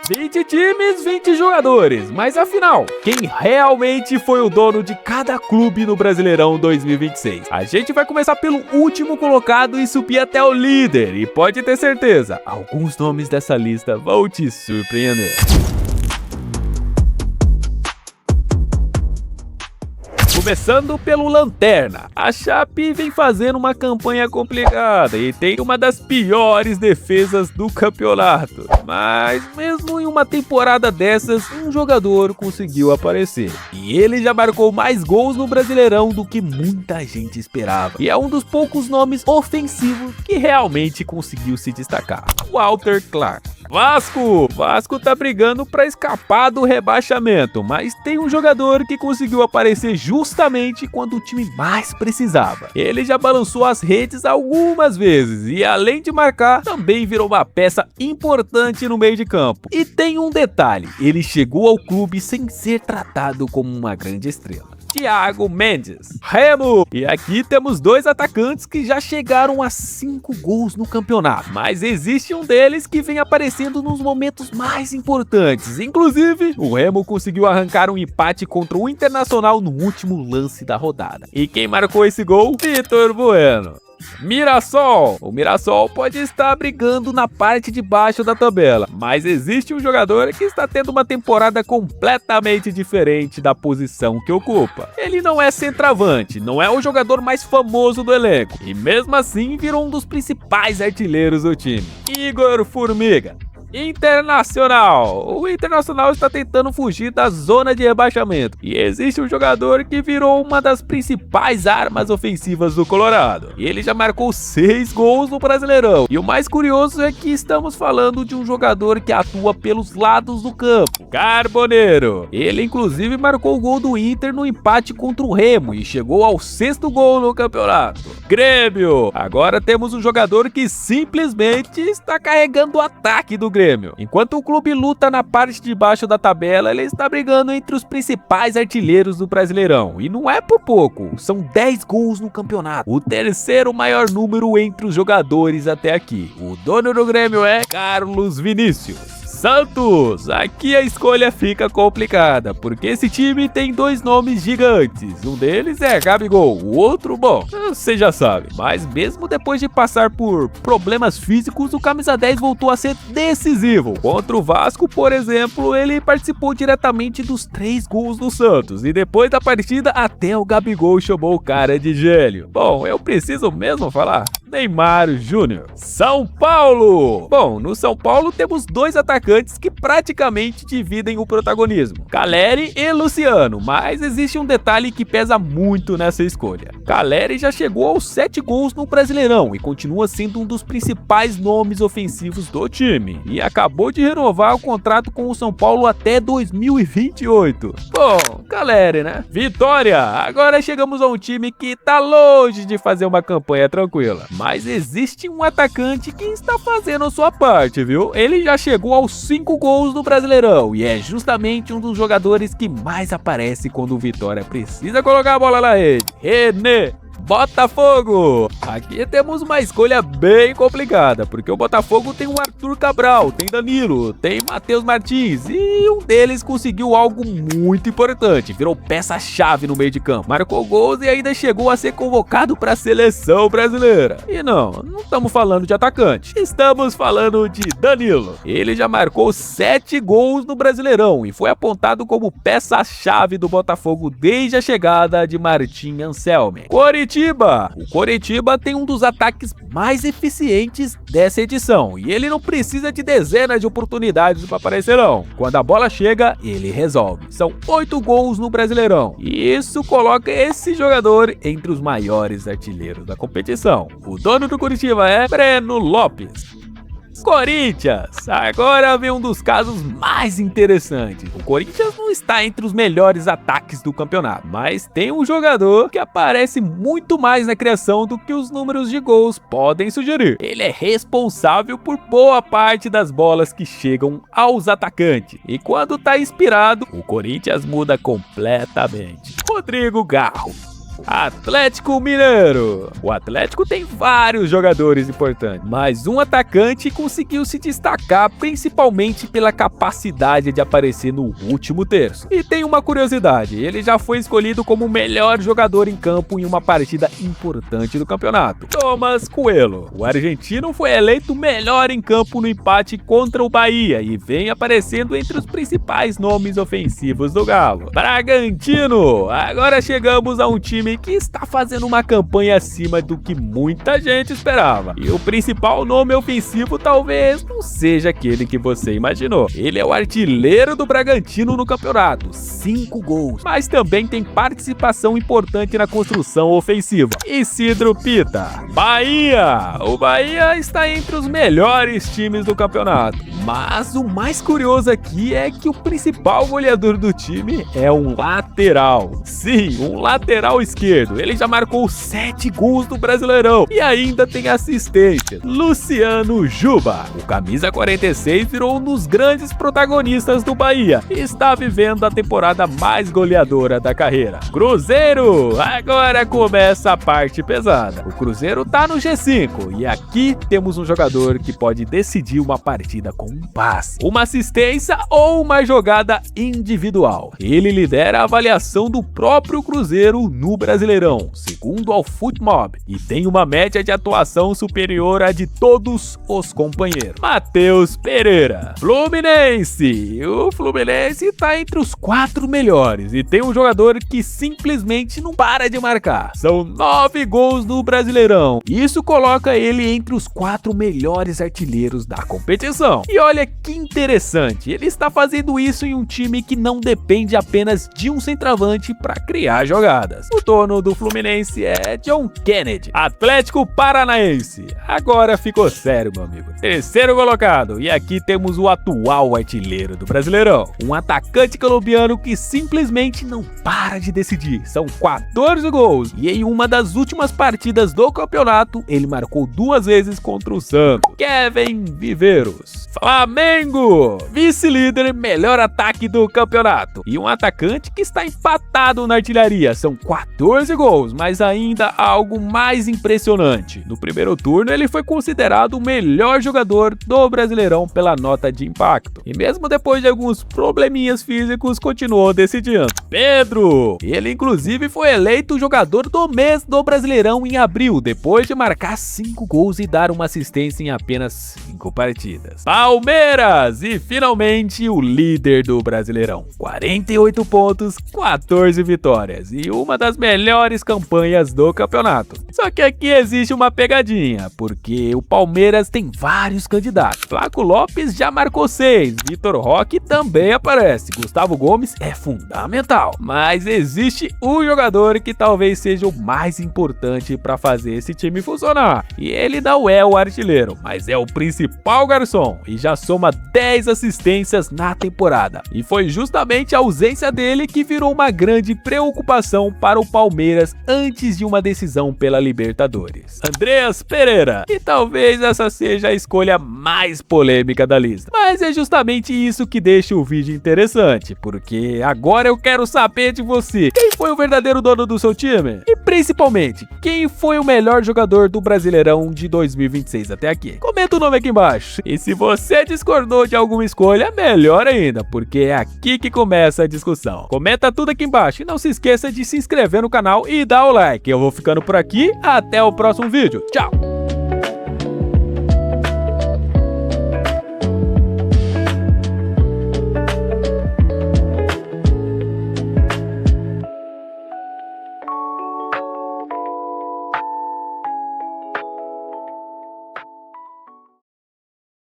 20 times, 20 jogadores. Mas afinal, quem realmente foi o dono de cada clube no Brasileirão 2026? A gente vai começar pelo último colocado e subir até o líder. E pode ter certeza, alguns nomes dessa lista vão te surpreender. Começando pelo Lanterna, a Chape vem fazendo uma campanha complicada e tem uma das piores defesas do campeonato. Mas mesmo em uma temporada dessas, um jogador conseguiu aparecer. E ele já marcou mais gols no Brasileirão do que muita gente esperava. E é um dos poucos nomes ofensivos que realmente conseguiu se destacar. Walter Clark. Vasco tá brigando para escapar do rebaixamento, mas tem um jogador que conseguiu aparecer justamente quando o time mais precisava. Ele já balançou as redes algumas vezes e, além de marcar, também virou uma peça importante no meio de campo. E tem um detalhe, ele chegou ao clube sem ser tratado como uma grande estrela. Thiago Mendes, Remo. E aqui temos dois atacantes que já chegaram a 5 gols no campeonato, mas existe um deles que vem aparecendo nos momentos mais importantes. Inclusive, o Remo conseguiu arrancar um empate contra o Internacional no último lance da rodada. E quem marcou esse gol? Vitor Bueno. Mirassol. O Mirassol pode estar brigando na parte de baixo da tabela, mas existe um jogador que está tendo uma temporada completamente diferente da posição que ocupa. Ele não é centroavante, não é o jogador mais famoso do elenco, e mesmo assim virou um dos principais artilheiros do time. Igor Formiga. Internacional. O Internacional está tentando fugir da zona de rebaixamento e existe um jogador que virou uma das principais armas ofensivas do Colorado. E ele já marcou 6 gols no Brasileirão. E o mais curioso é que estamos falando de um jogador que atua pelos lados do campo. Carboneiro. Ele inclusive marcou o gol do Inter no empate contra o Remo e chegou ao 6º gol no campeonato. Grêmio. Agora temos um jogador que simplesmente está carregando o ataque do Grêmio. Enquanto o clube luta na parte de baixo da tabela, ele está brigando entre os principais artilheiros do Brasileirão. E não é por pouco, são 10 gols no campeonato. O terceiro maior número entre os jogadores até aqui. O dono do Grêmio é Carlos Vinícius. Santos, aqui a escolha fica complicada, porque esse time tem 2 nomes gigantes, um deles é Gabigol, o outro, bom, você já sabe, mas mesmo depois de passar por problemas físicos, o camisa 10 voltou a ser decisivo. Contra o Vasco, por exemplo, ele participou diretamente dos 3 gols do Santos, e depois da partida até o Gabigol chamou o cara de gênio. Bom, eu preciso mesmo falar? Neymar Júnior. São Paulo. Bom, no São Paulo temos 2 atacantes que praticamente dividem o protagonismo, Caleri e Luciano, mas existe um detalhe que pesa muito nessa escolha. Caleri já chegou aos 7 gols no Brasileirão e continua sendo um dos principais nomes ofensivos do time, e acabou de renovar o contrato com o São Paulo até 2028. Bom, Caleri, né? Vitória! Agora chegamos a um time que tá longe de fazer uma campanha tranquila, mas existe um atacante que está fazendo a sua parte, viu? Ele já chegou aos 5 gols no Brasileirão e é justamente um dos jogadores que mais aparece quando o Vitória precisa colocar a bola na rede. René. Botafogo! Aqui temos uma escolha bem complicada, porque o Botafogo tem o Arthur Cabral, tem Danilo, tem Matheus Martins, e um deles conseguiu algo muito importante, virou peça-chave no meio de campo, marcou gols e ainda chegou a ser convocado para a seleção brasileira. E não estamos falando de atacante, estamos falando de Danilo. Ele já marcou 7 gols no Brasileirão e foi apontado como peça-chave do Botafogo desde a chegada de Martim Anselmi. O Coritiba tem um dos ataques mais eficientes dessa edição e ele não precisa de dezenas de oportunidades para aparecer não. Quando a bola chega, ele resolve. São 8 gols no Brasileirão e isso coloca esse jogador entre os maiores artilheiros da competição. O dono do Coritiba é Breno Lopes. Corinthians, agora vem um dos casos mais interessantes. O Corinthians não está entre os melhores ataques do campeonato, mas tem um jogador que aparece muito mais na criação do que os números de gols podem sugerir. Ele é responsável por boa parte das bolas que chegam aos atacantes, e quando tá inspirado, o Corinthians muda completamente. Rodrigo Garro. Atlético Mineiro. O Atlético tem vários jogadores importantes, mas um atacante conseguiu se destacar principalmente pela capacidade de aparecer no último terço. E tem uma curiosidade, ele já foi escolhido como o melhor jogador em campo em uma partida importante do campeonato. Thomas Coelho. O argentino foi eleito melhor em campo no empate contra o Bahia e vem aparecendo entre os principais nomes ofensivos do Galo. Bragantino. Agora chegamos a um time que está fazendo uma campanha acima do que muita gente esperava. E o principal nome ofensivo talvez não seja aquele que você imaginou. Ele é o artilheiro do Bragantino no campeonato, 5 gols, mas também tem participação importante na construção ofensiva. Isidro Pita. Bahia. O Bahia está entre os melhores times do campeonato, mas o mais curioso aqui é que o principal goleador do time é um lateral. Sim, um lateral esquerdo. Ele já marcou 7 gols no Brasileirão e ainda tem assistência. Luciano Juba. O camisa 46 virou um dos grandes protagonistas do Bahia e está vivendo a temporada mais goleadora da carreira. Cruzeiro. Agora começa a parte pesada. O Cruzeiro tá no G5 e aqui temos um jogador que pode decidir uma partida com um passe, uma assistência ou uma jogada individual. Ele lidera a avaliação do próprio Cruzeiro no Brasileirão, segundo ao FUTMOB, e tem uma média de atuação superior à de todos os companheiros. Matheus Pereira. Fluminense. O Fluminense está entre os 4 melhores e tem um jogador que simplesmente não para de marcar. São 9 gols no Brasileirão. Isso coloca ele entre os 4 melhores artilheiros da competição. E olha que interessante, ele está fazendo isso em um time que não depende apenas de um centroavante para criar jogadas. O dono do Fluminense é John Kennedy. Atlético Paranaense. Agora ficou sério, meu amigo. Terceiro colocado. E aqui temos o atual artilheiro do Brasileirão. Um atacante colombiano que simplesmente não para de decidir. São 14 gols. E em uma das últimas partidas do campeonato, ele marcou 2 vezes contra o Santos. Kevin Viveiros. Flamengo. Vice-líder e melhor ataque do campeonato. E um atacante que está empatado na artilharia. São 14 gols, mas ainda algo mais impressionante. No primeiro turno, ele foi considerado o melhor jogador do Brasileirão pela nota de impacto. E mesmo depois de alguns probleminhas físicos, continuou decidindo. Pedro. Ele inclusive foi eleito o jogador do mês do Brasileirão em abril, depois de marcar 5 gols e dar uma assistência em apenas 5 partidas. Palmeiras. E finalmente o líder do Brasileirão. 48 pontos, 14 vitórias e uma das melhores campanhas do campeonato. Só que aqui existe uma pegadinha, porque o Palmeiras tem vários candidatos. Flaco Lopes já marcou 6, Vitor Roque também aparece, Gustavo Gomes é fundamental. Mas existe um jogador que talvez seja o mais importante para fazer esse time funcionar. E ele não é o artilheiro, mas é o principal garçom e já soma 10 assistências na temporada. E foi justamente a ausência dele que virou uma grande preocupação para o Palmeiras antes de uma decisão pela Libertadores. Andreas Pereira. E talvez essa seja a escolha mais polêmica da lista. Mas é justamente isso que deixa o vídeo interessante, porque agora eu quero saber de você. Quem foi o verdadeiro dono do seu time? E principalmente, quem foi o melhor jogador do Brasileirão de 2026 até aqui? Comenta o nome aqui embaixo. E se você discordou de alguma escolha, melhor ainda, porque é aqui que começa a discussão. Comenta tudo aqui embaixo e não se esqueça de se inscrever no canal e dar o like. Eu vou ficando por aqui, até o próximo vídeo. Tchau!